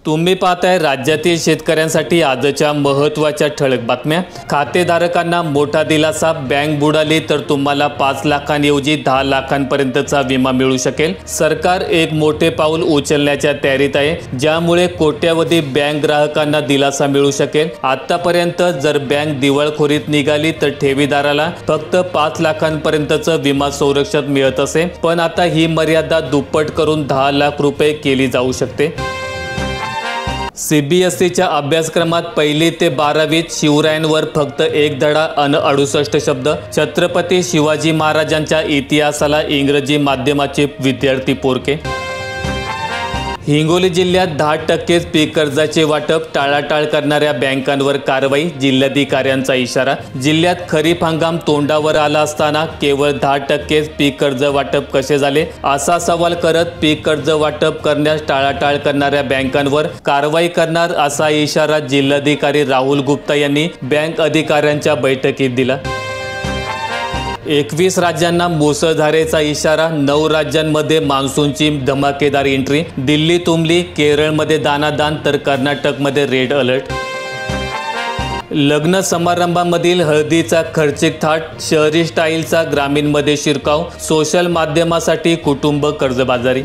तुम्ही पाहताय राज्यातील शेतकऱ्यांसाठी आजच्या महत्त्वाच्या ठळक बातम्या। खातेधारकांना मोठा दिलासा। बँक बुडाली तर तुम्हाला 5 लाखांऐवजी 10 लाखांपर्यंतचा विमा मिळू शकेल। सरकार एक मोठे पाऊल उचलण्याच्या तयारीत आहे, ज्यामुळे कोट्यावधी बँक ग्राहकांना दिलासा मिळू शकेल। आतापर्यंत जर बँक दिवाळखोरीत निघाली तर ठेवीदाराला फक्त 5 लाखांपर्यंतचं विमा संरक्षण मिळत असे, पण आता ही मर्यादा दुप्पट करून 10 लाख रुपये केली जाऊ शकते। CBSEच्या अभ्यासक्रमात 1ली ते 12वीत शिवरायांवर फक्त एक धडा अन 68 शब्द। छत्रपती शिवाजी महाराजांच्या इतिहासाला इंग्रजी माध्यमाचे विद्यार्थी पोरके। हिंगोली जिल्ह्यात 10% पीक कर्जाचे वाटप। टाळाटाळ करणाऱ्या बँकांवर कारवाई। जिल्हाधिकाऱ्यांचा इशारा। जिल्ह्यात खरीप हंगाम तोंडावर आला असताना केवळ 10% पीक कर्ज वाटप कसे झाले, असा सवाल करत पीक कर्ज वाटप करण्यास टाळाटाळ करणाऱ्या बँकांवर कारवाई करणार असा इशारा जिल्हाधिकारी राहुल गुप्ता यांनी बँक अधिकाऱ्यांच्या बैठकीत दिला। 21 राज्यांना मुसळधारेचा इशारा। 9 राज्यांमध्ये मान्सूनची धमाकेदार एंट्री। दिल्ली तुंबली, केरळमध्ये दानादान तर कर्नाटकमध्ये रेड अलर्ट। लग्न समारंभामधील हळदीचा खर्चिक थाट। शहरी स्टाईलचा ग्रामीणमध्ये शिरकाव। सोशल माध्यमासाठी कुटुंब कर्जबाजारी।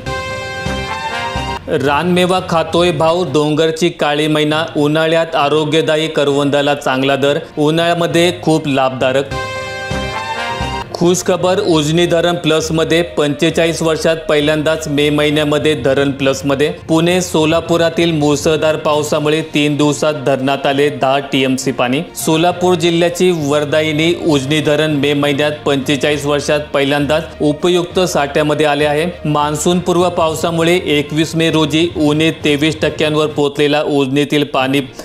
रानमेवा खातोय भाव। डोंगरची काळी मैना। उन्हाळ्यात आरोग्यदायी करवंदाला चांगला दर। उन्हाळ्यामध्ये खूप लाभदायक। खुशखबर, उजनी धरण प्लसमध्ये। 45 वर्षात पहिल्यांदाच मे महिन्यामध्ये धरण प्लसमध्ये। पुणे सोलापुरातील मुसळधार पावसामुळे 3 दिवसात धरणात आले 10 TMC पाणी। सोलापूर जिल्ह्याची वरदायिनी उजनी धरण मे महिन्यात 45 वर्षात पहिल्यांदाच उपयुक्त साठ्यामध्ये आले आहे। मान्सूनपूर्व पावसामुळे 21 मे रोजी उणे 23% पोहोचलेला उजनीतील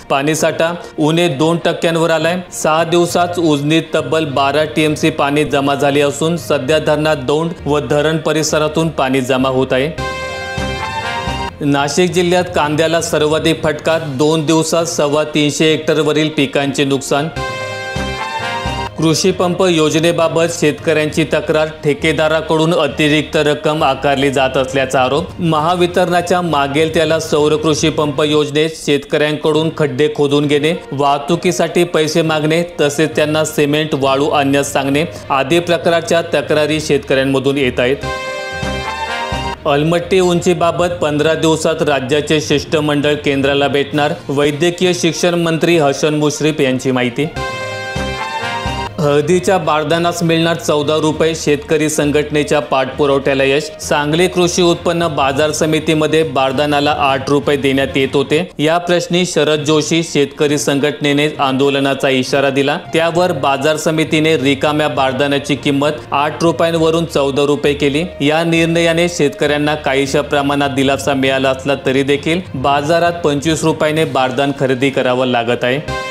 पाणीसाठा उणे 2% आलाय। 6 दिवसात उजनीत तब्बल 12 TMC पाणी जमा झाले असून सध्या धरणात दौंड व धरण परिसरातून पाणी जमा होत आहे। नाशिक जिल्ह्यात कांद्याला सर्वाधिक फटका। 2 दिवसात 350 हेक्टरवरील पिकांचे नुकसान। कृषी पंप योजनेबाबत शेतकऱ्यांची तक्रार। ठेकेदाराकडून अतिरिक्त रक्कम आकारली जात असल्याचा आरोप। महावितरणाच्या मागेल त्याला सौर कृषी पंप योजनेत शेतकऱ्यांकडून खड्डे खोदून घेणे, वाहतुकीसाठी पैसे मागणे, तसेच त्यांना सिमेंट वाळू आणण्यास सांगणे आदी प्रकारच्या तक्रारी शेतकऱ्यांमधून येत आहेत। अलमट्टी उंचीबाबत 15 दिवसात राज्याचे शिष्टमंडळ केंद्राला भेटणार। वैद्यकीय शिक्षण मंत्री हसन मुश्रीफ यांची माहिती। हळदीच्या बारदानास मिळणार 14 रुपये। शेतकरी संघटनेच्या पाठपुराव्याला यश। सांगली कृषी उत्पन्न बाजार समितीमध्ये बारदानाला 8 रुपये देण्यात येत होते। या प्रश्नी शरद जोशी शेतकरी संघटनेने आंदोलनाचा इशारा दिला। त्यावर बाजार समितीने रिकाम्या बारदानाची किंमत 8 रुपयांवरून 14 रुपये केली। या निर्णयाने शेतकऱ्यांना काहीशा प्रमाणात दिलासा मिळाला असला तरी देखील बाजारात 25 रुपयाने बारदान खरेदी करावं लागत आहे।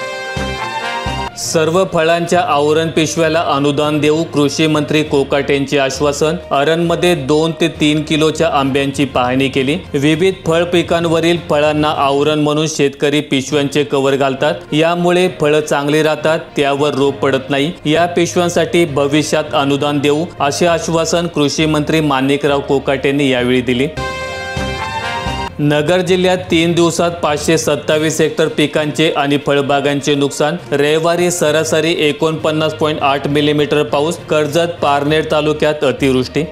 सर्व फळांच्या आवरण पिशव्याला अनुदान देऊ। कृषी मंत्री कोकाटेंचे आश्वासन। अरणमध्ये 2 ते 3 किलोच्या आंब्यांची पाहणी केली। विविध फळ पिकांवरील फळांना आवरण म्हणून शेतकरी पिशव्यांचे कव्हर घालतात। यामुळे फळं चांगली राहतात, त्यावर रोग पडत नाही। या पिशव्यांसाठी भविष्यात अनुदान देऊ असे आश्वासन कृषी मंत्री माणिकराव कोकाटेंनी यावेळी दिले। नगर जिल्ह्यात 3 दिवसात 527 हेक्टर पिकांचे आणि फळबागांचे नुकसान। रविवारी सरासरी 49.8 मिलीमीटर पाऊस। कर्जत पारनेर तालुक्यात अतिवृष्टी।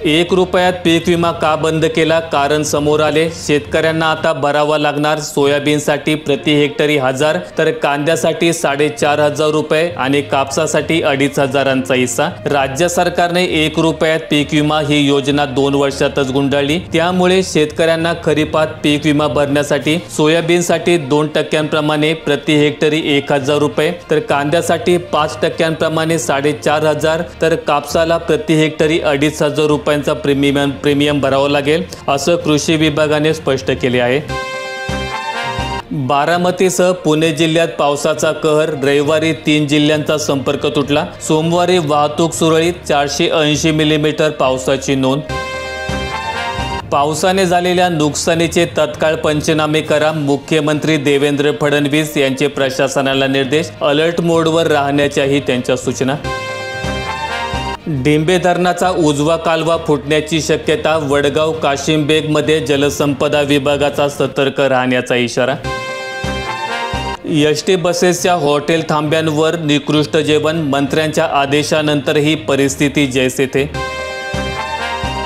1 रुपयात पीक विमा का बंद केला, कारण समोर आले। शेतकऱ्यांना आता भरावा लागणार सोयाबीनसाठी प्रति हेक्टरी 1000 तर कांद्यासाठी 4500 रुपये आणि कापसासाठी 2500 हिस्सा। राज्य सरकारने 1 रुपयात पीक विमा ही योजना 2 वर्षातच गुंडाळली। त्यामुळे शेतकऱ्यांना खरीपात पीक विमा भरण्यासाठी सोयाबीनसाठी 2% प्रति हेक्टरी 1000 रुपये तर कांद्यासाठी 5% 4500 तर कापसाला प्रति हेक्टरी 2500 रुपये प्रीमियम भरावा लागेल असं कृषी विभागाने स्पष्ट केले आहे। बारामतीसह पुणे जिल्ह्यात पावसाचा कहर। रविवारी 3 जिल्ह्यांचा संपर्क तुटला। सोमवारी वाहतूक सुरळीत। 480 मिलीमीटर पावसाची नोंद। पावसाने झालेल्या नुकसानीचे तत्काळ पंचनामे करा। मुख्यमंत्री देवेंद्र फडणवीस यांचे प्रशासनाला निर्देश। अलर्ट मोडवर राहण्याच्याही त्यांच्या सूचना। डिंबे धरणाचा उजवा कालवा फुटण्याची शक्यता, वडगाव काशिमबेगमध्ये जलसंपदा विभागाचा सतर्क राहण्याचा इशारा. एसटी बसेसच्या हॉटेल थांब्यांवर निकृष्ट जेवण, मंत्र्यांच्या आदेशानंतरही परिस्थिती जैसे थे.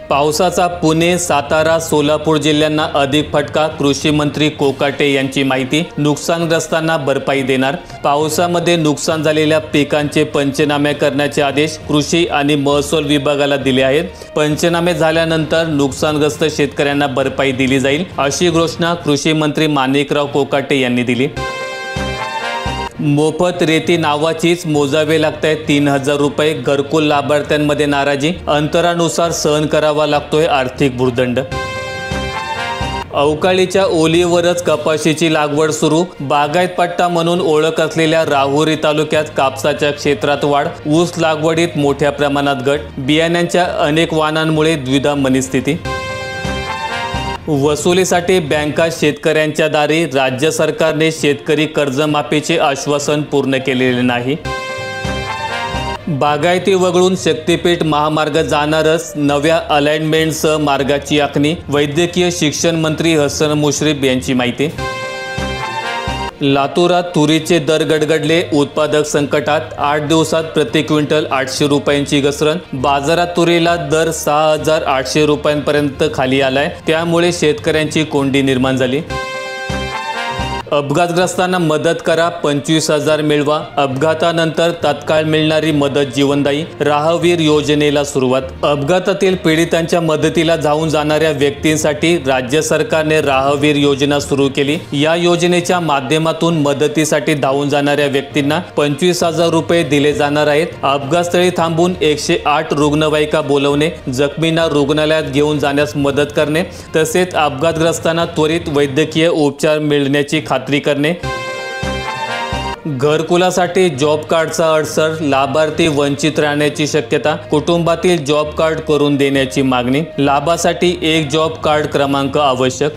पावसाचा पुणे, सातारा, सोलापूर जिल्ह्यांना अधिक फटका, कृषी मंत्री कोकाटे यांची माहिती. नुकसानग्रस्तांना भरपाई देणार. पावसामध्ये नुकसान झालेल्या पिकांचे पंचनामे करण्याचे आदेश कृषी आणि महसूल विभागाला दिले आहेत. पंचनामे झाल्यानंतर नुकसानग्रस्त शेतकऱ्यांना भरपाई दिली जाईल, अशी घोषणा कृषी मंत्री माणिकराव कोकाटे यांनी दिली. मोफत रेती नावाचीच मोजावे लागतायत 3,000 रुपये, घरकुल लाभार्थ्यांमध्ये नाराजी, अंतरानुसार सहन करावा लागतोय आर्थिक भुर्दंड. अवकाळीच्या ओलीवरच कपाशीची लागवड सुरू, बागायत पट्टा म्हणून ओळख असलेल्या राहुरी तालुक्यात कापसाच्या क्षेत्रात वाढ, ऊस लागवडीत मोठ्या प्रमाणात घट, बियाण्यांच्या अनेक वाहनांमुळे द्विधा मनस्थिती. वसुलीसाठी बँका शेतकऱ्यांच्या दारी, राज्य सरकारने शेतकरी कर्जमाफीचे आश्वासन पूर्ण केलेले नाही. बागायती वगळून शक्तीपीठ महामार्ग जाणारच, नव्या अलाइनमेंटसह मार्गाची आखणी, वैद्यकीय शिक्षण मंत्री हसन मुश्रीफ यांची माहिती. लातूरात तुरीचे दर गडगडले, उत्पादक संकटात, 8 दिवसात प्रति क्विंटल 800 रुपयांची घसरण, बाजारात तुरीला दर 6,800 रुपयांपर्यंत खाली आलाय, त्यामुळे शेतकऱ्यांची कोंडी निर्माण झाली. अपघातग्रस्तांना मदत करा, 25,000 मिळवा, अपघातानंतर तत्काळ मिळणारी मदत जीवनदायी, राहवीर योजनेला सुरुवात. अपघातातील पीडितांच्या मदतीला धावून जाणाऱ्या व्यक्तींसाठी राज्य सरकारने राहवीर योजना सुरू केली. या योजनेच्या माध्यमातून मदतीसाठी धावून जाणाऱ्या व्यक्तींना 25,000 रुपये दिले जाणार आहेत. अपघातस्थळी थांबून 108 रुग्णवाहिका बोलवणे, जखमींना रुग्णालयात घेऊन जाण्यास मदत करणे, तसेच अपघातग्रस्तांना त्वरित वैद्यकीय उपचार मिळण्याची खात्री करणे. घरकुलासाठी जॉब कार्डचा अडसर, लाभार्थी वंचित राहण्याची शक्यता, कुटुंबातील जॉब कार्ड करून देण्याची मागणी, लाभासाठी एक जॉब कार्ड क्रमांक आवश्यक.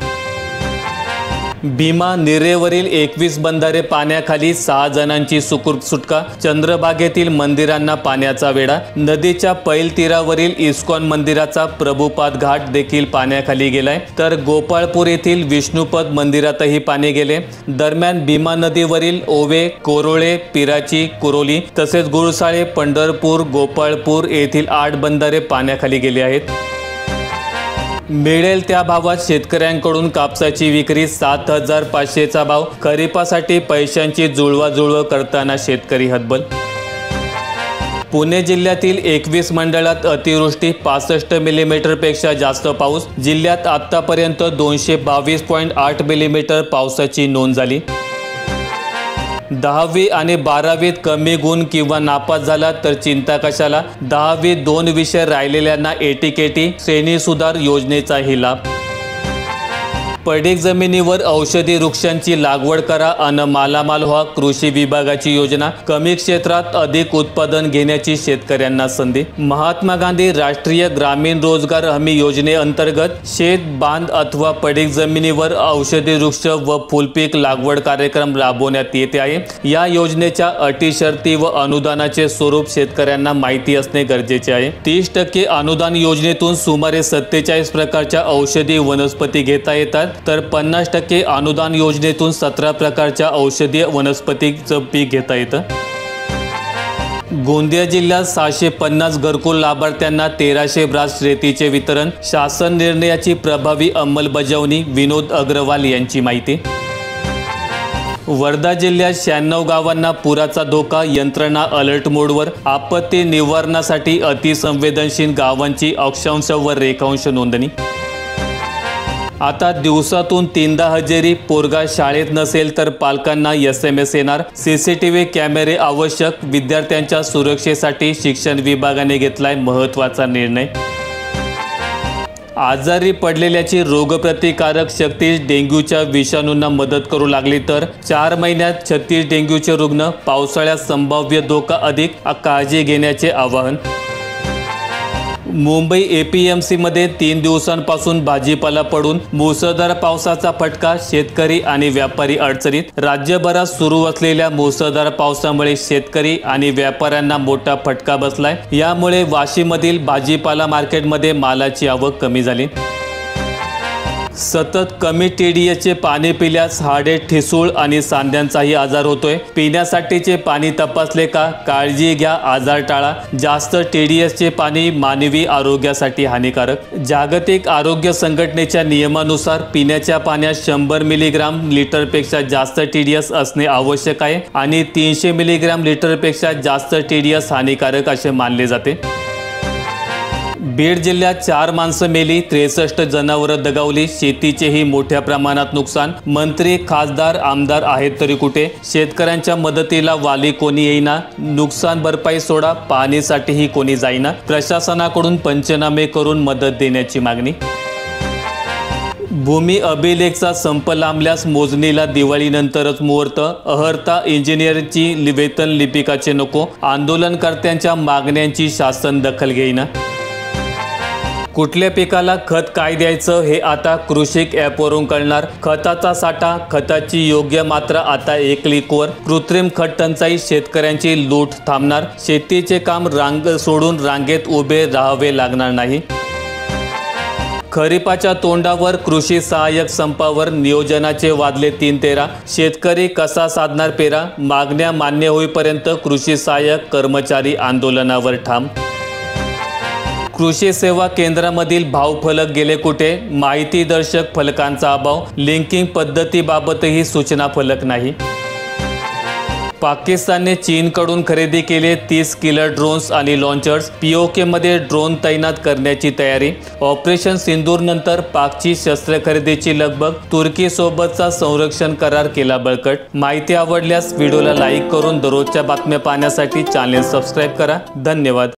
भीमा निरेवरील 21 बंधारे पाण्याखाली, 6 जणांची सुटका, चंद्रभागेतील मंदिरांना पाण्याचा वेढा, नदीच्या पैल तीरावरील इस्कॉन मंदिराचा प्रभुपाद घाट देखील पाण्याखाली गेलाय, तर गोपाळपूर येथील विष्णुपद मंदिरातही पाणी गेले. दरम्यान भीमा नदीवरील ओवे, कोरोळे, पिराची, कुरोली तसेच गुळसाळे, पंढरपूर, गोपाळपूर येथील 8 बंधारे पाण्याखाली गेले आहेत. मिळेल त्या भावात शेतकऱ्यांकडून कापसाची विक्री, 7,500चा भाव, खरीपासाठी पैशांची जुळवाजुळव करताना शेतकरी हतबल. पुणे जिल्ह्यातील 21 मंडळात अतिवृष्टी, 65 मिलीमीटरपेक्षा जास्त पाऊस, जिल्ह्यात आतापर्यंत 222.8 मिलीमीटर पावसाची नोंद झाली. 10वी आणि 12वीत कमी गुण किंवा नापास झाला तर चिंता कशाला, 10वीत 2 विषय राहिलेल्यांना एटीकेटी, श्रेणी सुधार योजनेचाही लाभ. पडीक जमिनीवर औषधी वृक्षांची लागवड करा अन मालामाल व्हा, कृषी विभागाची योजना, कमी क्षेत्रात अधिक उत्पादन घेण्याची शेतकऱ्यांना संधी. महात्मा गांधी राष्ट्रीय ग्रामीण रोजगार हमी योजनेअंतर्गत शेत, बांध अथवा पडीक जमिनीवर औषधी वृक्ष व फुलपीक लागवड कार्यक्रम राबवण्यात येते आहे. या योजनेच्या अटी, शर्ती व अनुदानाचे स्वरूप शेतकऱ्यांना माहिती असणे गरजेचे आहे. 30% अनुदान योजनेतून सुमारे 47 प्रकारच्या औषधी वनस्पती घेता येतात, तर 50% अनुदान योजनेतून 17 प्रकारच्या औषधीय वनस्पतीचं पीक घेता येतं. गोंदिया जिल्ह्यात 650 घरकुल लाभार्थ्यांना 1300 ब्रास रेतीचे वितरण, शासन निर्णयाची प्रभावी अंमलबजावणी, विनोद अग्रवाल यांची माहिती. वर्धा जिल्ह्यात 96 गावांना पुराचा धोका, यंत्रणा अलर्ट मोडवर, आपत्ती निवारणासाठी अतिसंवेदनशील गावांची अक्षांश व रेखांश नोंदणी. आता दिवसातून 3दा हजेरी, पोरगा शाळेत नसेल तर पालकांना SMS येणार, CCTV कॅमेरे आवश्यक, विद्यार्थ्यांच्या सुरक्षेसाठी शिक्षण विभागाने घेतलाय महत्त्वाचा निर्णय. आजारी पडलेल्याची रोगप्रतिकारक शक्ती डेंग्यूच्या विषाणूंना मदत करू लागली तर 4 महिन्यात 36 डेंग्यूचे रुग्ण, पावसाळ्यात संभाव्य धोका अधिक, काळजी घेण्याचे आवाहन. मुंबई APMC मध्ये 3 दिवसांपासून भाजीपाला पडून मुसळधार पावसाचा फटका, शेतकरी आणि व्यापारी अडचणीत। राज्यभरात सुरू असलेल्या मुसळधार पावसामुळे शेतकरी आणि व्यापाऱ्यांना मोठा फटका बसलाय। यामुळे वाशीमधील भाजीपाला मार्केटमध्ये मालाची आवक कमी झाली। सतत कमी TDSचे पाणी पिल्यास हाडे, ठिसूळ आणि सांध्यांचाही आजार होतोय। पिण्यासाठीचे पाणी तपासले का? काळजी घ्या, आजार टाळा। जास्त TDSचे पाणी मानवी आरोग्यासाठी हानिकारक। जागतिक आरोग्य संघटनेच्या नियमानुसार पिण्याच्या पाण्यात 100 मिलीग्राम लिटरपेक्षा जास्त TDS असणे आवश्यक आहे आणि 300 मिलीग्राम लिटरपेक्षा जास्त TDS हानिकारक असे मानले जाते। बीड जिल्ह्यात 4 माणसं मेली, 63 जनावरं दगावली, शेतीचेही मोठ्या प्रमाणात नुकसान। मंत्री, खासदार, आमदार आहेत तरी कुठे? शेतकऱ्यांच्या मदतीला वाली कोणी येईना। नुकसान भरपाई सोडा, पाणीसाठीही कोणी जाईना। प्रशासनाकडून पंचनामे करून मदत देण्याची मागणी। भूमी अभिलेखचा संप लांबल्यास मोजणीला दिवाळीनंतरच मुहूर्त। अहर्ता इंजिनिअरची वेतन लिपिकाचे नको। आंदोलनकर्त्यांच्या मागण्यांची शासन दखल घेईना। कुठल्या पिकाला खत काय द्यायचं हे आता कृषिक ॲपवरून कळणार। खताचा साठा, खताची योग्य मात्रा आता 1 क्लिकवर। कृत्रिम खत टंचाई, शेतकऱ्यांची लूट थांबणार। शेतीचे काम रांग सोडून रांगेत उभे राहावे लागणार नाही। खरीपाच्या तोंडावर, कृषी सहाय्यक संपावर, नियोजनाचे वाजले 3:13। शेतकरी कसा साधणार पेरा? मागण्या मान्य होईपर्यंत कृषी सहाय्यक कर्मचारी आंदोलनावर ठाम। कृषी सेवा केंद्रामधील भावफलक गेले कुठे? माहितीदर्शक फलकांचा अभाव। लिंकिंग पद्धतीबाबतही सूचना फलक नाही। पाकिस्तानने चीनकडून खरेदी केले 30 किलर ड्रोन्स आणि लॉन्चर्स। POK मध्ये ड्रोन तैनात करण्याची तयारी। ऑपरेशन सिंदूर नंतर पाकची शस्त्र खरेदीची लगबग। तुर्कीसोबतचा संरक्षण करार केला बळकट। माहिती आवडल्यास व्हिडिओला लाईक करून दररोजच्या बातम्या पाहण्यासाठी चॅनेल सबस्क्राईब करा। धन्यवाद।